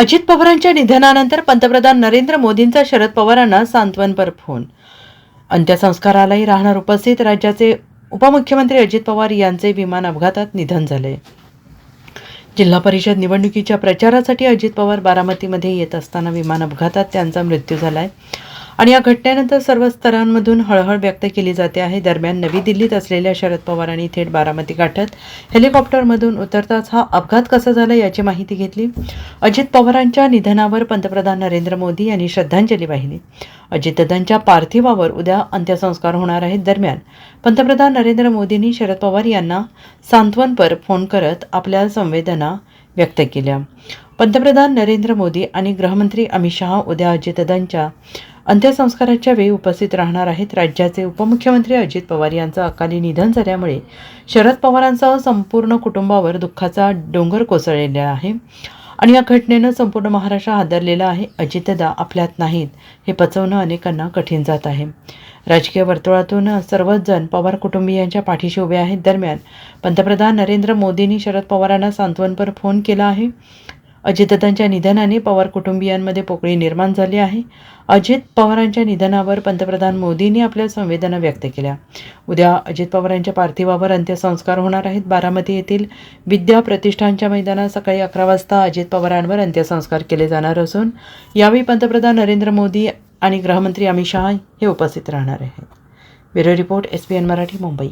अजित पवारांच्या निधनानंतर पंतप्रधान नरेंद्र मोदींचा शरद पवारांना सांत्वनपर फोन. अंत्यसंस्कारालाही राहणार उपस्थित. राज्याचे उपमुख्यमंत्री अजित पवार यांचे विमान अपघातात निधन झाले. जिल्हा परिषद निवडणुकीच्या प्रचारासाठी अजित पवार बारामतीमध्ये येत असताना विमान अपघातात त्यांचा मृत्यू झालाय आणि या घटनेनंतर सर्व स्तरांमधून हळहळ व्यक्त केली जाते आहे. दरम्यान नवी दिल्लीत असलेल्या शरद पवारांनी थेट बारामती गाठत हेलिकॉप्टरमधून उतरताच हा अपघात कसा झाला याची माहिती घेतली. अजित पवारांच्या निधनावर पंतप्रधान नरेंद्र मोदी यांनी श्रद्धांजली वाहिली. अजितदादांच्या पार्थिवावर उद्या अंत्यसंस्कार होणार आहेत. दरम्यान पंतप्रधान नरेंद्र मोदींनी शरद पवार यांना सांत्वनपर फोन करत आपल्या संवेदना व्यक्त केल्या. पंतप्रधान नरेंद्र मोदी आणि गृहमंत्री अमित शहा उद्या अजितदादांच्या अंत्यसंस्काराच्या वेळी उपस्थित राहणार आहेत. राज्याचे उपमुख्यमंत्री अजित पवार यांचं अकाली निधन झाल्यामुळे शरद पवारांसह संपूर्ण कुटुंबावर दुःखाचा डोंगर कोसळलेला आहे आणि या घटनेनं संपूर्ण महाराष्ट्र हादरलेला आहे. अजितदादा आपल्यात नाहीत हे पचवणं अनेकांना कठीण जात आहे. राजकीय वर्तुळातून सर्वच जण पवार कुटुंबियांच्या पाठीशी उभे आहेत. दरम्यान पंतप्रधान नरेंद्र मोदींनी शरद पवारांना सांत्वनपर फोन केला आहे. अजितदादांच्या निधनाने पवार कुटुंबियांमध्ये पोकळी निर्माण झाली आहे. अजित पवारांच्या निधनावर पंतप्रधान मोदींनी आपल्या संवेदना व्यक्त केल्या. उद्या अजित पवारांच्या पार्थिवावर अंत्यसंस्कार होणार आहेत. बारामती येथील विद्या प्रतिष्ठानच्या मैदानात सकाळी 11 वाजता अजित पवारांवर अंत्यसंस्कार केले जाणार असून यावेळी पंतप्रधान नरेंद्र मोदी आणि गृहमंत्री अमित शहा हे उपस्थित राहणार आहेत. Bureau report, SBN Marathi, Mumbai.